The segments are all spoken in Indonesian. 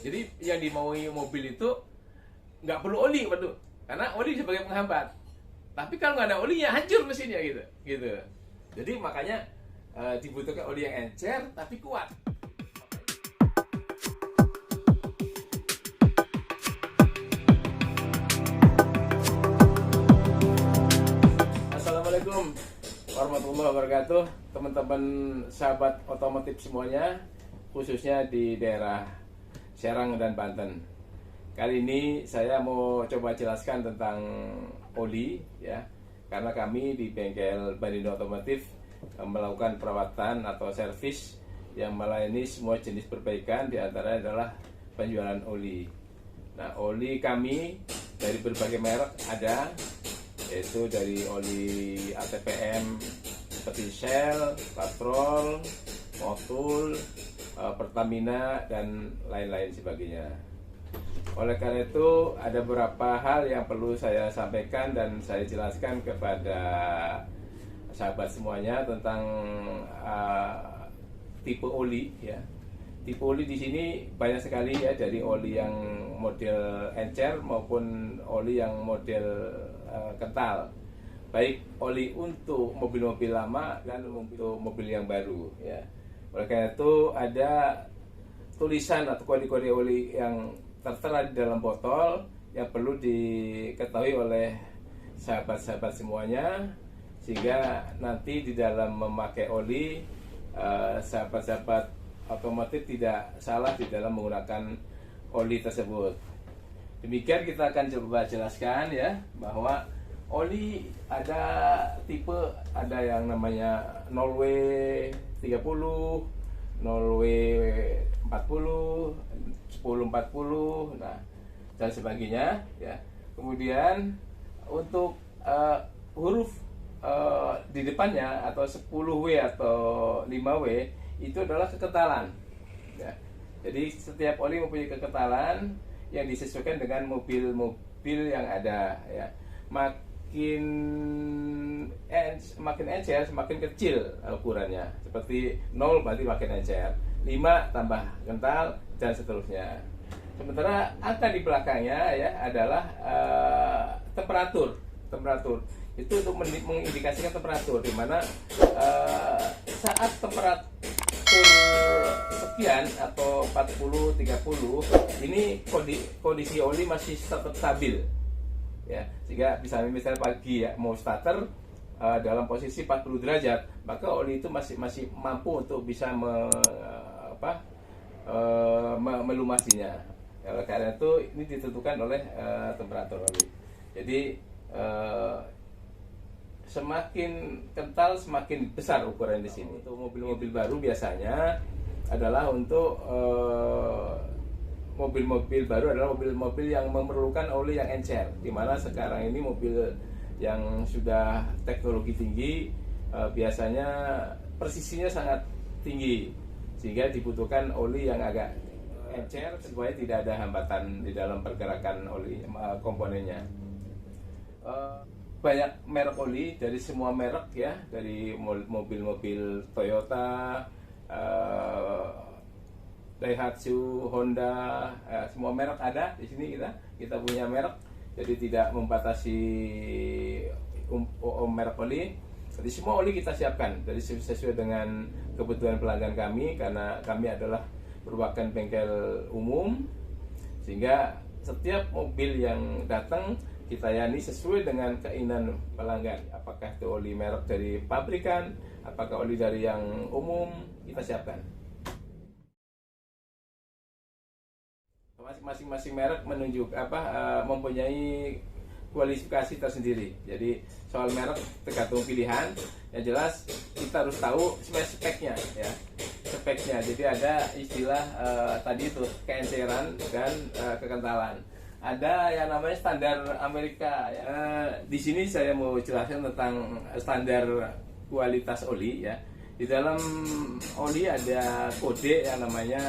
Jadi yang dimaui mobil itu nggak perlu oli, waduh, karena oli sebagai penghambat. Tapi kalau nggak ada olinya hancur mesinnya gitu, gitu. Jadi makanya dibutuhkan oli yang encer tapi kuat. Assalamualaikum warahmatullahi wabarakatuh, teman-teman sahabat otomotif semuanya, khususnya di daerah Serang dan Banten. Kali ini saya mau coba jelaskan tentang oli ya, karena kami di bengkel Barindo Otomotif melakukan perawatan atau servis yang melayani semua jenis perbaikan, diantaranya adalah penjualan oli. Nah, oli kami dari berbagai merek ada, yaitu dari oli ATPM seperti Shell, Patrol, Motul, Pertamina, dan lain-lain sebagainya. Oleh karena itu ada beberapa hal yang perlu saya sampaikan dan saya jelaskan kepada sahabat semuanya tentang tipe oli ya. Tipe oli di sini banyak sekali ya, dari oli yang model encer maupun oli yang model kental. Baik oli untuk mobil-mobil lama dan untuk mobil yang baru ya. Oleh karena itu ada tulisan atau kode-kode oli yang tertera di dalam botol yang perlu diketahui oleh sahabat-sahabat semuanya, sehingga nanti di dalam memakai oli sahabat-sahabat otomotif tidak salah di dalam menggunakan oli tersebut. Demikian kita akan coba jelaskan ya, bahwa oli ada tipe, ada yang namanya 0W30, 0W40, 1040, nah dan sebagainya ya. Kemudian untuk huruf di depannya atau 10W atau 5W itu adalah kekentalan ya. Jadi setiap oli mempunyai kekentalan yang disesuaikan dengan mobil-mobil yang ada ya. Makin encer semakin kecil ukurannya. Seperti 0 berarti makin encer, 5 tambah kental, dan seterusnya. Sementara angka di belakangnya ya adalah temperatur itu untuk mengindikasikan temperatur, di mana saat temperatur sekian atau 40 30 ini kondisi oli masih tetap stabil ya, sehingga misalnya pagi ya mau starter dalam posisi 40 derajat, maka oli itu masih mampu untuk bisa melumasinya. Oleh karena itu ini ditentukan oleh temperatur oli. Jadi semakin kental semakin besar ukuran di sini. Untuk mobil-mobil baru biasanya adalah untuk mobil-mobil baru adalah mobil-mobil yang memerlukan oli yang encer, di mana sekarang ini mobil yang sudah teknologi tinggi biasanya presisinya sangat tinggi, sehingga dibutuhkan oli yang agak encer supaya tidak ada hambatan di dalam pergerakan oli komponennya. Banyak merek oli dari semua merek ya, dari mobil-mobil Toyota, Daihatsu, Honda, semua merek ada di sini. Kita punya merek, jadi tidak membatasi merek oli. Jadi semua oli kita siapkan dari sesuai dengan kebutuhan pelanggan kami, karena kami adalah merupakan bengkel umum, sehingga setiap mobil yang datang kita layani sesuai dengan keinginan pelanggan. Apakah itu oli merek dari pabrikan, apakah oli dari yang umum, kita siapkan. Masing-masing merek mempunyai kualifikasi tersendiri. Jadi soal merek tergantung pilihan. Yang jelas kita harus tahu speknya ya. Speknya. Jadi ada istilah tadi itu keenceran dan kekentalan. Ada yang namanya standar Amerika ya. Di sini saya mau jelaskan tentang standar kualitas oli ya. Di dalam oli ada kode yang namanya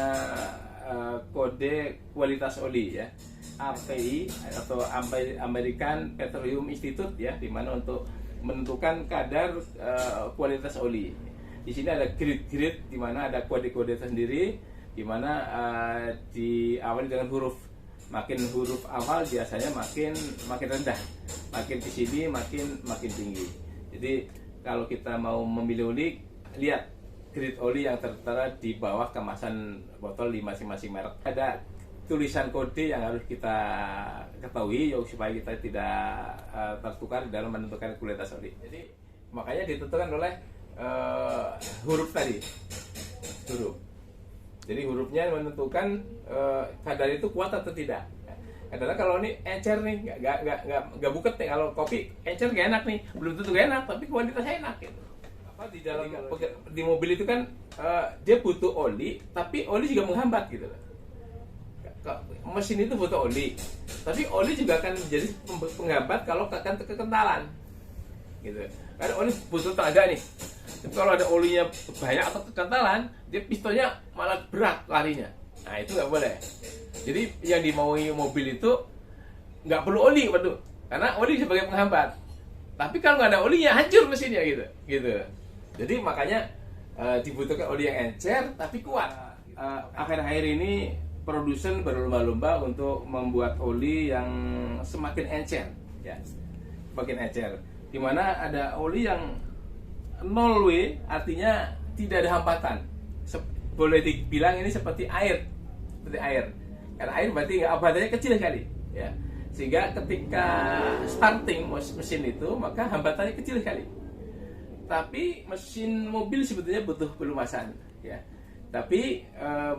kode kualitas oli ya, API atau American Petroleum Institute ya, di mana untuk menentukan kadar kualitas oli. Di sini ada grade-grade, di mana ada kode-kode tersendiri Dimana diawali dengan huruf. Makin huruf awal biasanya makin rendah, makin di sini makin tinggi. Jadi kalau kita mau memilih oli, lihat grade oli yang tertera di bawah kemasan botol di masing-masing merek. Ada tulisan kode yang harus kita ketahui supaya kita tidak tertukar dalam menentukan kualitas oli. Jadi makanya ditentukan oleh huruf tadi, huruf. Jadi hurufnya menentukan kadar itu kuat atau tidak. Kadang kalau ini encer nih, nggak buket nih. Kalau kopi encer gak enak nih, belum tentu gak enak, tapi kualitasnya enak gitu. Apa di dalam di mobil itu kan dia butuh oli, tapi oli juga menghambat gitu loh. Mesin itu butuh oli, tapi oli juga akan menjadi penghambat kalau akan kekentalan gitu. Karena oli butuh tenaga nih, tapi kalau ada olinya banyak atau kekentalan, dia pistonnya malah berat larinya. Nah itu nggak boleh. Jadi yang dimaui mobil itu nggak perlu oli, waduh, karena oli sebagai penghambat. Tapi kalau nggak ada olinya hancur mesinnya gitu. Jadi makanya dibutuhkan oli yang encer tapi kuat. Akhir-akhir ini produsen berlomba-lomba untuk membuat oli yang semakin encer, ya, semakin encer. Dimana ada oli yang 0W, artinya tidak ada hambatan. Boleh dibilang ini seperti air, Karena air berarti hambatannya kecil sekali, ya. Sehingga ketika starting mesin itu, maka hambatannya kecil sekali. Tapi mesin mobil sebetulnya butuh pelumasan, ya. Tapi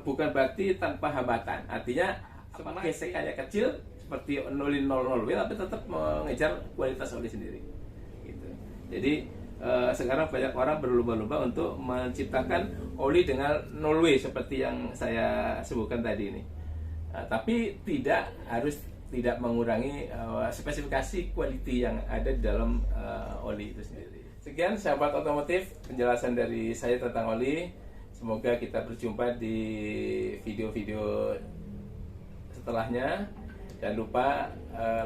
bukan berarti tanpa hambatan. Artinya gesekannya kecil seperti 0W, tapi tetap mengejar kualitas oli sendiri. Gitu. Jadi sekarang banyak orang berlomba-lomba untuk menciptakan oli dengan 0W seperti yang saya sebutkan tadi ini. Tapi tidak mengurangi spesifikasi quality yang ada di dalam oli itu sendiri. Sekian sahabat otomotif, penjelasan dari saya tentang oli. Semoga kita berjumpa di video-video setelahnya. Jangan lupa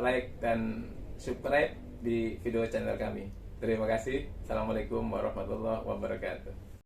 like dan subscribe di video channel kami. Terima kasih. Assalamualaikum warahmatullahi wabarakatuh.